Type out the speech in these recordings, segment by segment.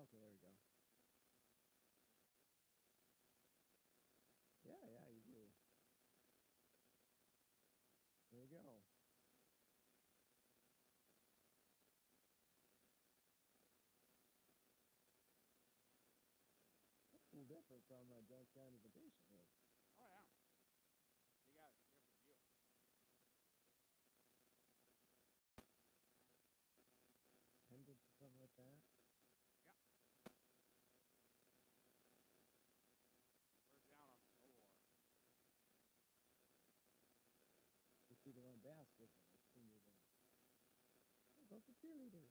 Okay, there we go. Yeah, you do. There you go. That's a little different from Jones County Vacation Road. Oh yeah. You got a different view. Tended to something like that. Yeah. We're down on the war. It's either on basket or senior there. Oh, go for cheerleader.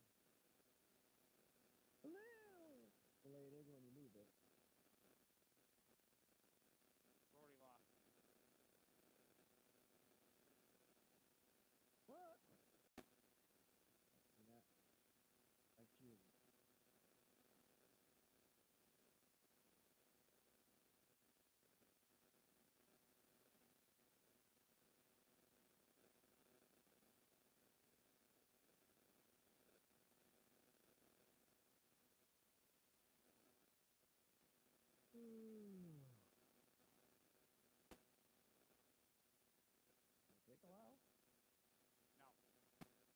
Hello! The way it is when you move it. We're already lost. What? See that? Like cheerleader. It'll take a while. No. 5 minutes maybe.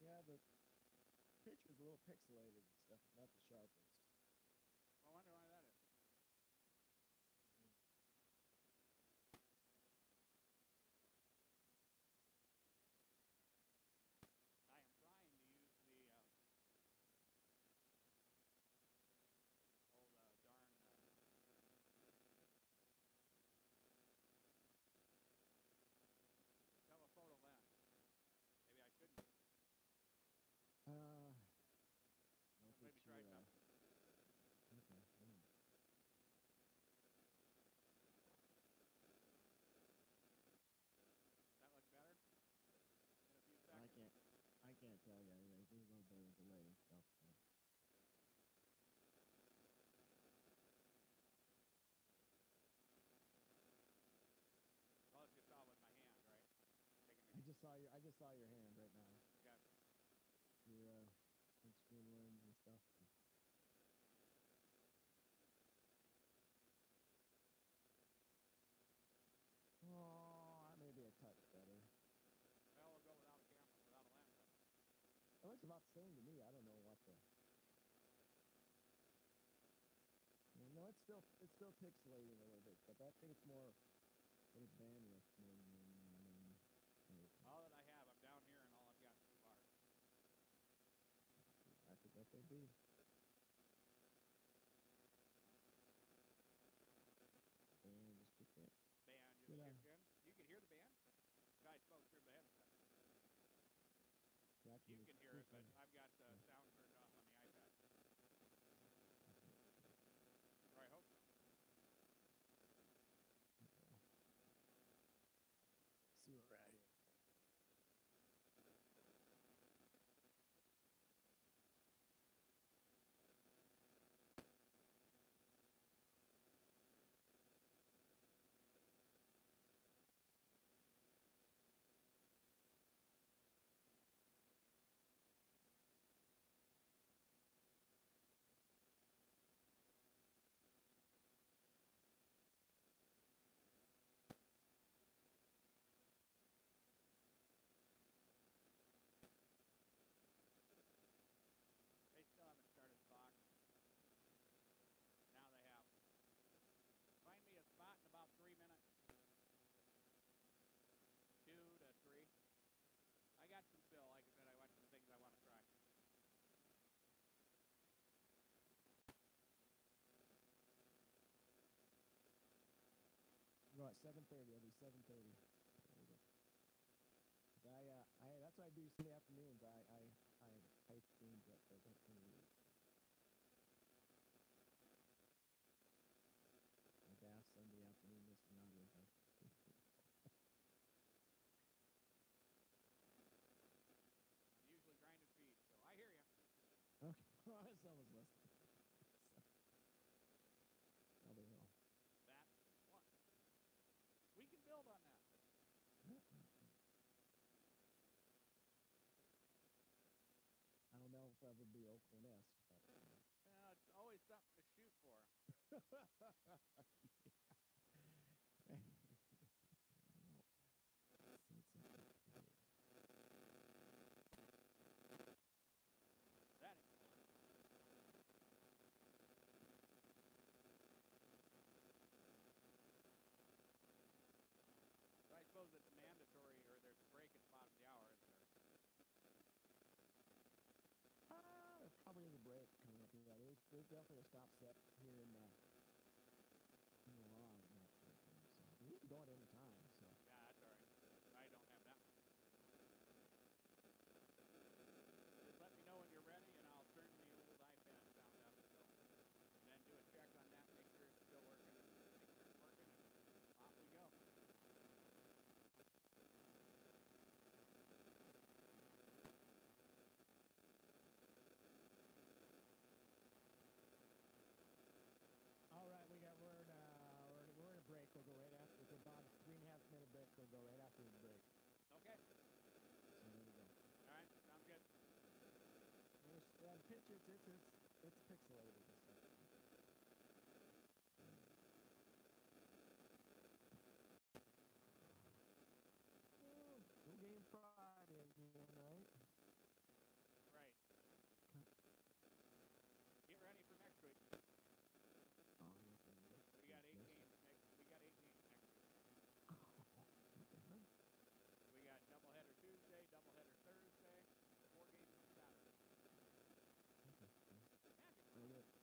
Yeah, the picture's a little pixelated and stuff, not the sharpest. I wonder why that is. I am trying to use the old darn telephoto lens. Maybe I shouldn't. Don't Maybe get try you, something. okay. That look better? In a few seconds. I can't tell you. There's a little bit of delay and stuff. So. Well, as you saw with my hand, right? I just saw your hand right now. Yeah. Your screen lens and stuff. Oh, maybe a touch better. Well, we'll go without a camera, without a lens. It looks about the same to me. I don't know what the. No, it's still pixelating a little bit, but I think it's more bandwidth more than anything. All that I have, I'm down here, and all I've got is 2 bars. I think that could be. And just kick it. Band just kicked in. You can hear the band? Guy spoke through the headset. You can hear it, but I've got the sound turned off on the iPad. Or I hope so. See what we're at here. They still haven't started the box. Now they have. Find me a spot in about 3 minutes. 2 to 3. I got some fill. Like I said, I got some things I want to try. No, at 7:30. It'll be 7:30. That's what I do Sunday afternoons. I type games up, but that's kind of weird. My gas Sunday afternoon, this and other. Someone's listening. No big deal. That's what. We can build on that. I don't know if I'll ever be Oakland-esque, but It's always something to shoot for. That is fun. So I suppose it's mandatory, or there's a break at the bottom of the hour, isn't there? There probably is a break coming up. Yeah, there's definitely a stop set here in the law. So we can go at any time. So Yeah, that's all right. I don't have that. Just let me know when you're ready, and I'll turn the old iPad sound up. So, and then do a check on that, make sure it's still working, and make sure it's working, and off we go. all right, we're in a break. We'll go right after. It's about a 3.5 minute break. We'll go right after the break. Okay. So there we go. All right. Sounds good. The pitch, it's pixelated and stuff. No game Friday again, right? Right. Get ready for next week. Oh, yes, We got 8 games next. We got 8 games next week. We got doubleheader Tuesday, doubleheader Thursday, 4 games on Saturday. Magic.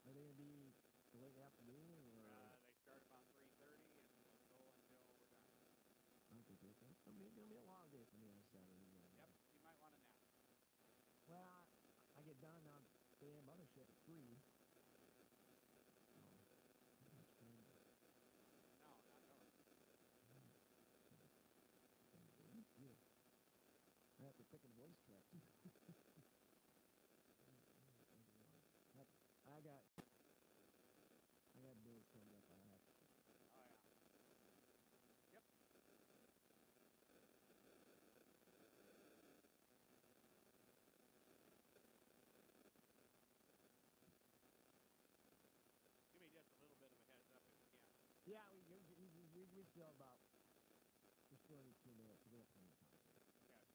Are they gonna be late afternoon or? They start about 3:30 and go until we're done. Okay. So maybe it'll be a long day for me on Saturday. Yep. You might want to nap. Well, I get done on the mothership at 3. No, not really. Yeah. I have to pick a voice track. I got bills coming up. I have to. Oh yeah. Yep. Give me just a little bit of a heads up if you can. Yeah, we still about. We still need 2 minutes. We have plenty of time. Okay. All right.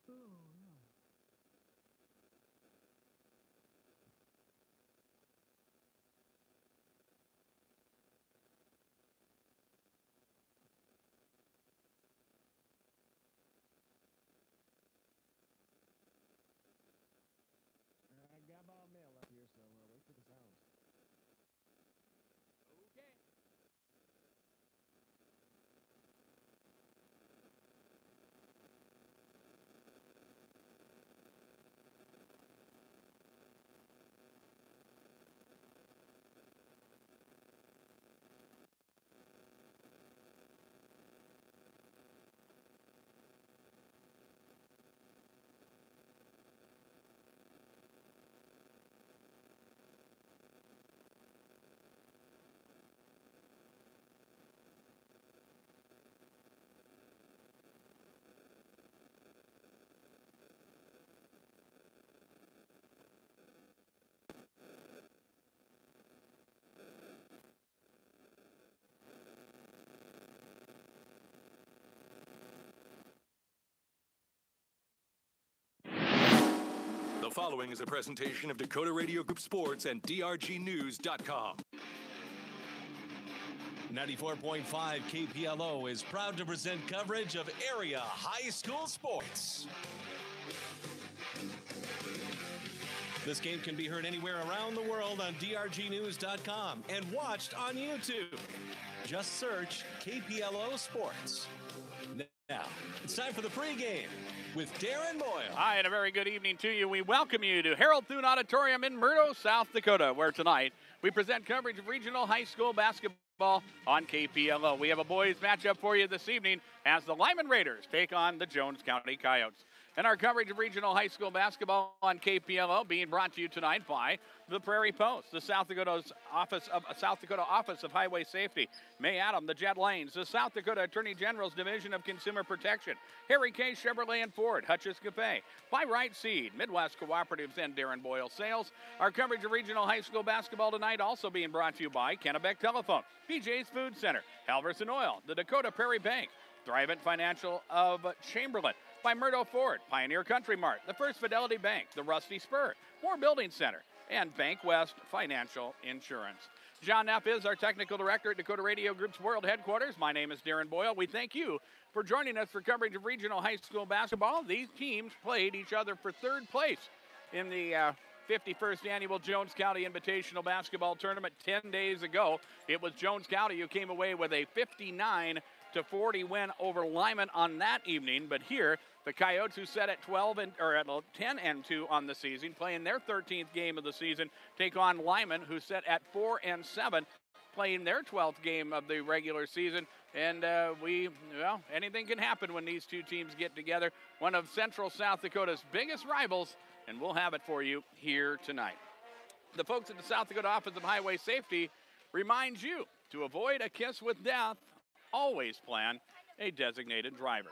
Oh, yeah. I got my mail up here, so wait for the sounds. Okay. The following is a presentation of Dakota Radio Group Sports and DRGnews.com. 94.5 KPLO is proud to present coverage of area high school sports. This game can be heard anywhere around the world on drgnews.com and watched on YouTube. Just search KPLO Sports. Now, it's time for the pregame with Darren Boyle. Hi, and a very good evening to you. We welcome you to Harold Thune Auditorium in Murdo, South Dakota, where tonight we present coverage of regional high school basketball on KPLO. We have a boys matchup for you this evening as the Lyman Raiders take on the Jones County Coyotes. And our coverage of regional high school basketball on KPLO being brought to you tonight by the Prairie Post, the South Dakota Office of Highway Safety, May Adam, the Jet Lanes, the South Dakota Attorney General's Division of Consumer Protection, Harry K. Chevrolet and Ford, Hutchins Cafe, by Right Seed, Midwest Cooperatives, and Darren Boyle Sales. Our coverage of regional high school basketball tonight also being brought to you by Kennebec Telephone, BJ's Food Center, Halverson Oil, the Dakota Prairie Bank, Thrivent Financial of Chamberlain, by Murdo Ford, Pioneer Country Mart, the First Fidelity Bank, the Rusty Spur, Moore Building Center, and Bank West Financial Insurance. John Knapp is our technical director at Dakota Radio Group's World Headquarters. My name is Darren Boyle. We thank you for joining us for coverage of regional high school basketball. These teams played each other for third place in the 51st Annual Jones County Invitational Basketball Tournament 10 days ago. It was Jones County who came away with a 59-40 win over Lyman on that evening, but here the Coyotes, who set at 10-2 on the season, playing their 13th game of the season, take on Lyman, who set at 4-7, playing their 12th game of the regular season. And anything can happen when these two teams get together. One of Central South Dakota's biggest rivals, and we'll have it for you here tonight. The folks at the South Dakota Office of Highway Safety remind you to avoid a kiss with death. Always plan a designated driver.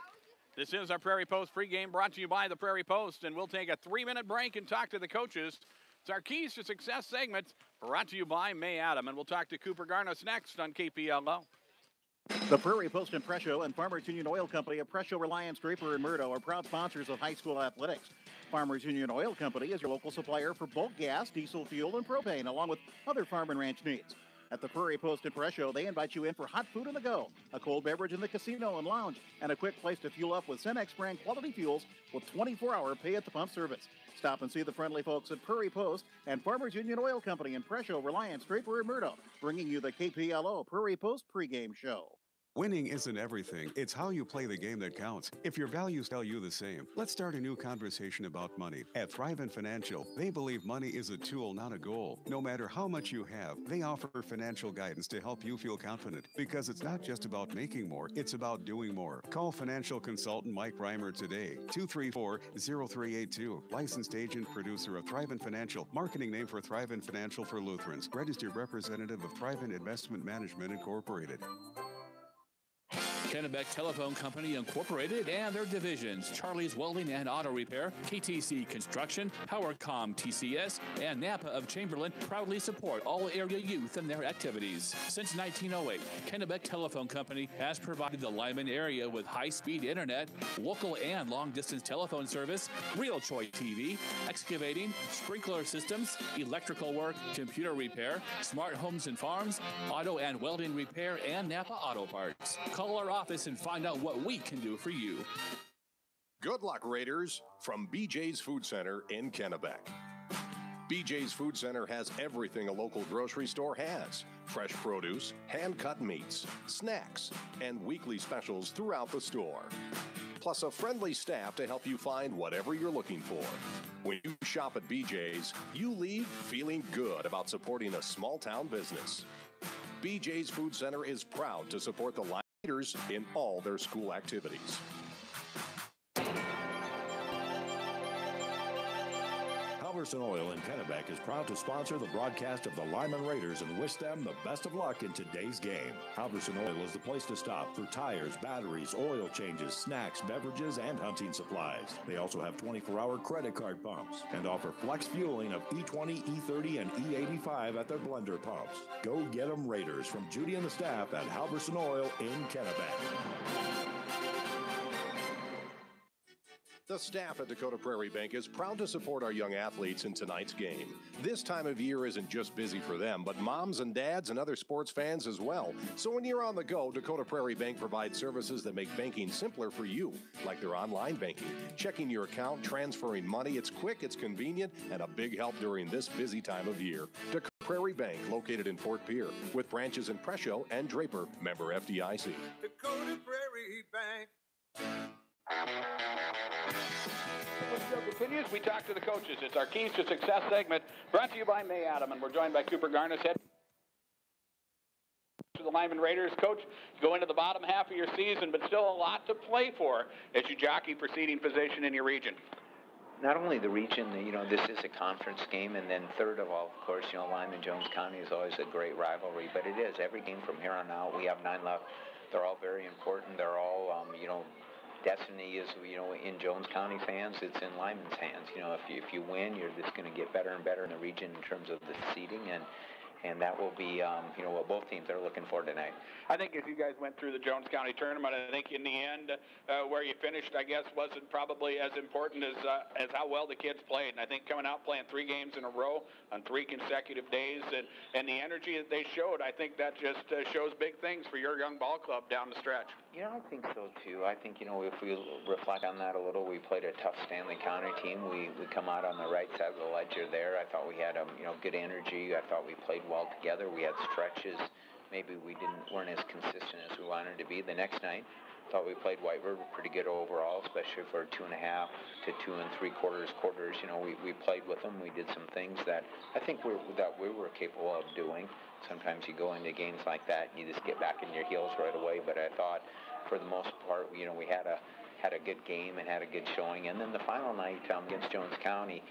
This is our Prairie Post pregame brought to you by the Prairie Post, and we'll take a 3-minute break and talk to the coaches. It's our Keys to Success segment brought to you by May Adam, and we'll talk to Cooper Garnos next on KPLO. The Prairie Post and Presho and Farmers Union Oil Company of Presho, Reliance, Draper, and Murdo are proud sponsors of high school athletics. Farmers Union Oil Company is your local supplier for bulk gas, diesel fuel, and propane, along with other farm and ranch needs. At the Prairie Post and Presho, they invite you in for hot food on the go, a cold beverage in the casino and lounge, and a quick place to fuel up with Cenex brand quality fuels with 24-hour pay-at-the-pump service. Stop and see the friendly folks at Prairie Post and Farmers Union Oil Company in Presho, Reliance, Draper, and Murdo, bringing you the KPLO Prairie Post pregame show. Winning isn't everything. It's how you play the game that counts. If your values tell you the same, let's start a new conversation about money. At Thrivent Financial, they believe money is a tool, not a goal. No matter how much you have, they offer financial guidance to help you feel confident. Because it's not just about making more, it's about doing more. Call financial consultant Mike Reimer today, 234-0382. Licensed agent, producer of Thrivent Financial, marketing name for Thrivent Financial for Lutherans. Registered representative of Thrivent Investment Management Incorporated. Kennebec Telephone Company Incorporated and their divisions, Charlie's Welding and Auto Repair, KTC Construction, PowerCom TCS, and Napa of Chamberlain proudly support all area youth in their activities. Since 1908, Kennebec Telephone Company has provided the Lyman area with high-speed internet, local and long-distance telephone service, Real Choice TV, excavating, sprinkler systems, electrical work, computer repair, smart homes and farms, auto and welding repair, and Napa Auto Parts. Call our office and find out what we can do for you. Good luck, Raiders, from BJ's Food Center in Kennebec. BJ's Food Center has everything a local grocery store has. Fresh produce, hand-cut meats, snacks, and weekly specials throughout the store. Plus a friendly staff to help you find whatever you're looking for. When you shop at BJ's, you leave feeling good about supporting a small-town business. BJ's Food Center is proud to support the leaders in all their school activities. Halverson Oil in Kennebec is proud to sponsor the broadcast of the Lyman Raiders and wish them the best of luck in today's game. Halverson Oil is the place to stop for tires, batteries, oil changes, snacks, beverages, and hunting supplies. They also have 24-hour credit card pumps and offer flex fueling of E20, E30, and E85 at their blender pumps. Go get 'em, Raiders, from Judy and the staff at Halverson Oil in Kennebec. The staff at Dakota Prairie Bank is proud to support our young athletes in tonight's game. This time of year isn't just busy for them, but moms and dads and other sports fans as well. So when you're on the go, Dakota Prairie Bank provides services that make banking simpler for you, like their online banking, checking your account, transferring money. It's quick, it's convenient, and a big help during this busy time of year. Dakota Prairie Bank, located in Fort Pierre, with branches in Presho and Draper, member FDIC. Dakota Prairie Bank. The show continues. We talk to the coaches. It's our Keys to Success segment, brought to you by May Adam, and we're joined by Cooper Garnis, head to the Lyman Raiders. Coach, you go into the bottom half of your season, but still a lot to play for as you jockey for seeding position in your region. Not only the region, this is a conference game, and then third of all, of course, Lyman-Jones County is always a great rivalry, but it is every game from here on out. We have 9 left. They're all very important. They're all, destiny is, in Jones County fans, it's in Lyman's hands. If you win, you're just going to get better and better in the region in terms of the seeding, and that will be, what both teams are looking for tonight. I think as you guys went through the Jones County tournament, I think in the end, where you finished, I guess, wasn't probably as important as how well the kids played. And I think coming out playing 3 games in a row on 3 consecutive days and the energy that they showed, I think that just shows big things for your young ball club down the stretch. I think so too. I think, if we reflect on that a little, we played a tough Stanley County team. We come out on the right side of the ledger there. I thought we had good energy. I thought we played well together. We had stretches. Maybe we weren't as consistent as we wanted to be. The next night, I thought we played White River pretty good overall, especially for 2.5 to 2 3/4 quarters. We played with them. We did some things that I think we were capable of doing. Sometimes you go into games like that and you just get back in your heels right away. But I thought, for the most part, we had a good game and had a good showing. And then the final night against Jones County,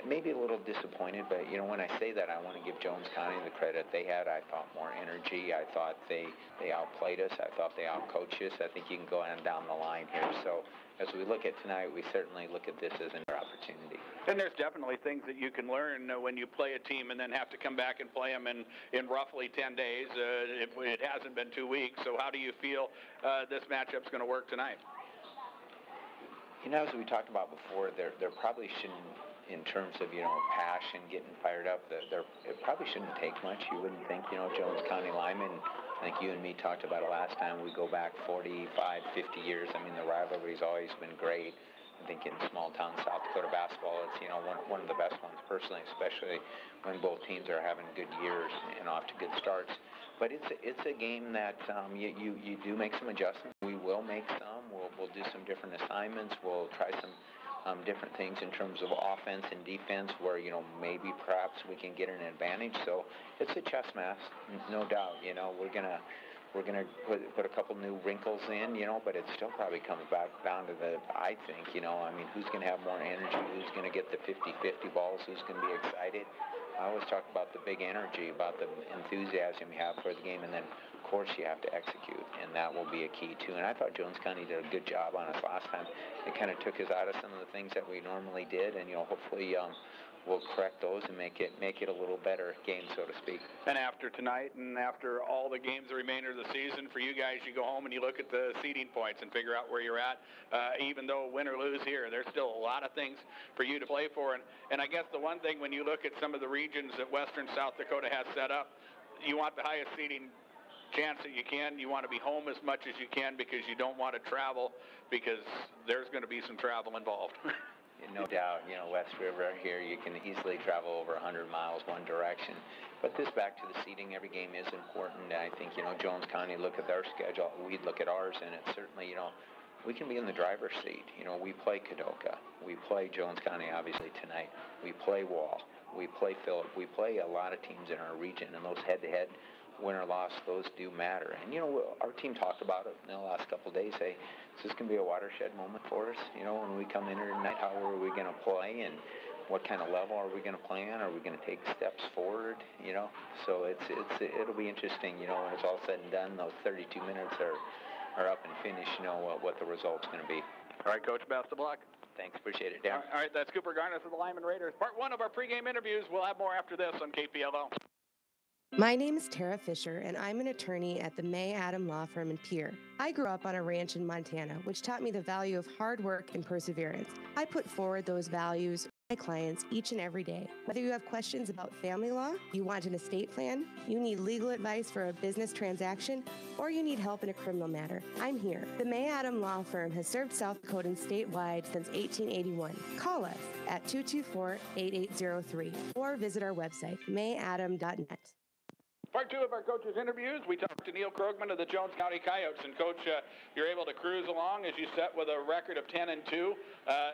maybe a little disappointed, but when I say that, I want to give Jones County the credit. They had, I thought, more energy. I thought they outplayed us. I thought they outcoached us. I think you can go on down the line here. So as we look at tonight, we certainly look at this as an opportunity. And there's definitely things that you can learn when you play a team and then have to come back and play them in roughly 10 days. It hasn't been 2 weeks. So how do you feel this matchup's going to work tonight? As we talked about before, there probably shouldn't, in terms of, passion, getting fired up, it probably shouldn't take much. You wouldn't think, Jones County Lyman, I think you and me talked about it last time. We go back 45, 50 years. I mean, the rivalry's always been great. I think in small town South Dakota basketball, it's, one of the best ones personally, especially when both teams are having good years and off to good starts. But it's a game that you do make some adjustments. We will make some. We'll do some different assignments. We'll try some different things in terms of offense and defense where, maybe perhaps we can get an advantage. So it's a chess match, no doubt. We're gonna put a couple new wrinkles in, but it still probably comes back down to I think, who's going to have more energy, who's going to get the 50-50 balls, who's going to be excited. I always talk about the big energy, about the enthusiasm you have for the game, and then, of course, you have to execute, and that will be a key, too. And I thought Jones County did a good job on us last time. It kind of took us out of some of the things that we normally did, and, hopefully we'll correct those and make it a little better game, so to speak. And after tonight and after all the games the remainder of the season, for you guys, you go home and you look at the seeding points and figure out where you're at. Even though win or lose here, there's still a lot of things for you to play for. And I guess the one thing when you look at some of the regions that Western South Dakota has set up, you want the highest seeding chance that you can. You want to be home as much as you can because you don't want to travel, because there's going to be some travel involved. No doubt, West River here, you can easily travel over 100 miles one direction. But this back to the seating, every game is important. And I think, Jones County, look at their schedule, we look at ours, and it's certainly, we can be in the driver's seat. We play Kadoka. We play Jones County, obviously, tonight. We play Wall. We play Phillip. We play a lot of teams in our region, and those head-to-head, win or loss, those do matter. And, our team talked about it in the last couple of days. Hey, this can be a watershed moment for us. When we come in here tonight, how are we going to play, and what kind of level are we going to play on? Are we going to take steps forward? So it'll be interesting, when it's all said and done, those 32 minutes are up and finished, what the result's going to be. All right, Coach, best of luck. Thanks, appreciate it, Dan. All right, that's Cooper Garnis of the Lyman Raiders. Part 1 of our pregame interviews. We'll have more after this on KPLO. My name is Tara Fisher, and I'm an attorney at the May Adam Law Firm in Pierre. I grew up on a ranch in Montana, which taught me the value of hard work and perseverance. I put forward those values to my clients each and every day. Whether you have questions about family law, you want an estate plan, you need legal advice for a business transaction, or you need help in a criminal matter, I'm here. The May Adam Law Firm has served South Dakotans statewide since 1881. Call us at 224-8803 or visit our website, mayadam.net. Part two of our coaches' interviews, we talked to Neil Krogman of the Jones County Coyotes. And, Coach, you're able to cruise along as you set with a record of 10-2.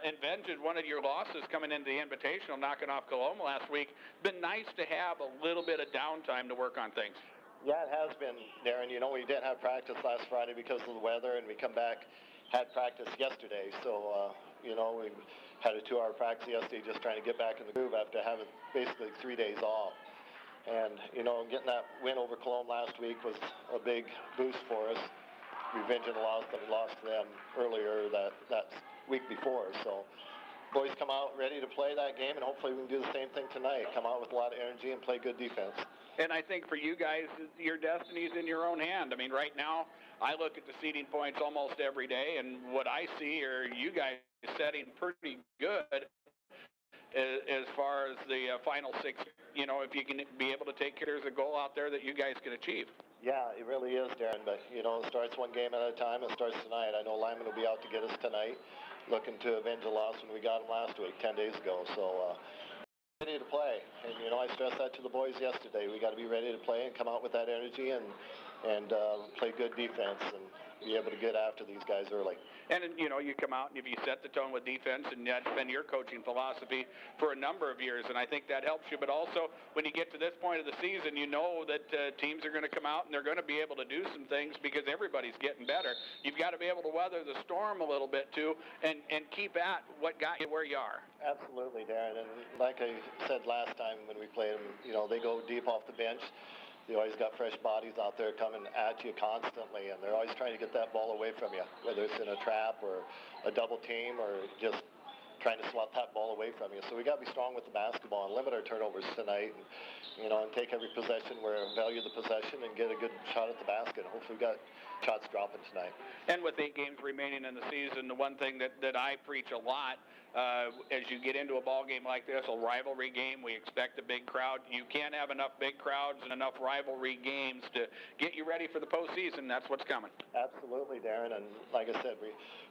And vented one of your losses coming into the Invitational, knocking off Coloma last week. Been nice to have a little bit of downtime to work on things. Yeah, it has been, Darren. You know, we didn't have practice last Friday because of the weather, and we come back, had practice yesterday. So, you know, we had a 2-hour practice yesterday just trying to get back in the groove after having basically 3 days off. And, you know, getting that win over Cologne last week was a big boost for us, revenging the loss that we lost to them earlier that week before. So boys come out ready to play that game, and hopefully we can do the same thing tonight, come out with a lot of energy and play good defense. And I think for you guys, your destiny's in your own hand. I mean, right now, I look at the seeding points almost every day, and what I see are you guys setting pretty good as far as the final 6, you know, if you can be able to take care of a goal out there that you guys can achieve. Yeah, it really is, Darren, but, you know, it starts one game at a time. It starts tonight. I know Lyman will be out to get us tonight, looking to avenge the loss when we got him last week, 10 days ago. So, ready to play. And, you know, I stressed that to the boys yesterday. We got to be ready to play and come out with that energy and play good defense and be able to get after these guys early. And, you know, you come out and if you set the tone with defense, and that's been your coaching philosophy for a number of years, and I think that helps you. But also, when you get to this point of the season, you know that teams are going to come out and they're going to be able to do some things because everybody's getting better. You've got to be able to weather the storm a little bit, too, and keep at what got you where you are. Absolutely, Darren. And like I said last time when we played them, you know, they go deep off the bench. You always got fresh bodies out there coming at you constantly, and they're always trying to get that ball away from you, whether it's in a trap or a double team or just trying to swat that ball away from you. So we got to be strong with the basketball and limit our turnovers tonight, and, you know, and take every possession where value the possession and get a good shot at the basket. Hopefully we got shots dropping tonight. And with 8 games remaining in the season, the one thing that I preach a lot as you get into a ball game like this, a rivalry game, we expect a big crowd. You can't have enough big crowds and enough rivalry games to get you ready for the postseason. That's what's coming. Absolutely, Darren. And like I said,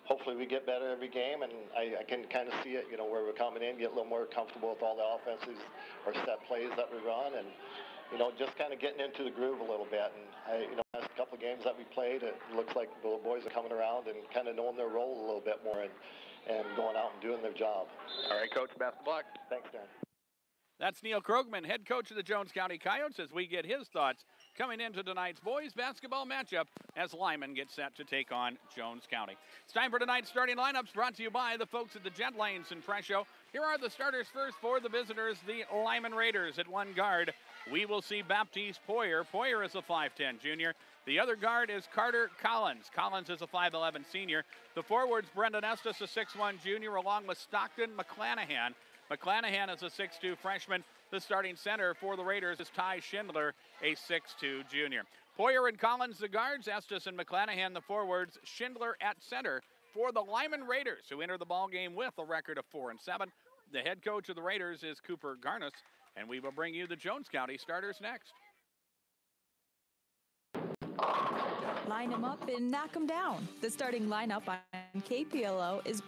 hopefully we get better every game, and I can kind of see it, you know, where we're coming in, get a little more comfortable with all the offenses or set plays that we run, and, you know, just kind of getting into the groove a little bit. And, you know, last couple of games that we played, it looks like the boys are coming around and kind of knowing their role a little bit more and going out and doing their job. All right, Coach, best of luck. Thanks, Darren. That's Neil Krogman, head coach of the Jones County Coyotes, as we get his thoughts coming into tonight's boys basketball matchup as Lyman gets set to take on Jones County. It's time for tonight's starting lineups, brought to you by the folks at the Jet Lanes in Presho. Here are the starters first for the visitors, the Lyman Raiders. At one guard, we will see Baptiste Poyer. Poyer is a 5'10 junior. The other guard is Carter Collins. Collins is a 5'11 senior. The forwards, Brendan Estes, a 6'1 junior, along with Stockton McClanahan. McClanahan is a 6'2 freshman. The starting center for the Raiders is Ty Schindler, a 6'2 junior. Poyer and Collins, the guards. Estes and McClanahan, the forwards. Schindler at center for the Lyman Raiders, who enter the ballgame with a record of 4-7. The head coach of the Raiders is Cooper Garnis, and we will bring you the Jones County starters next. Line them up and knock them down. The starting lineup on KPLO is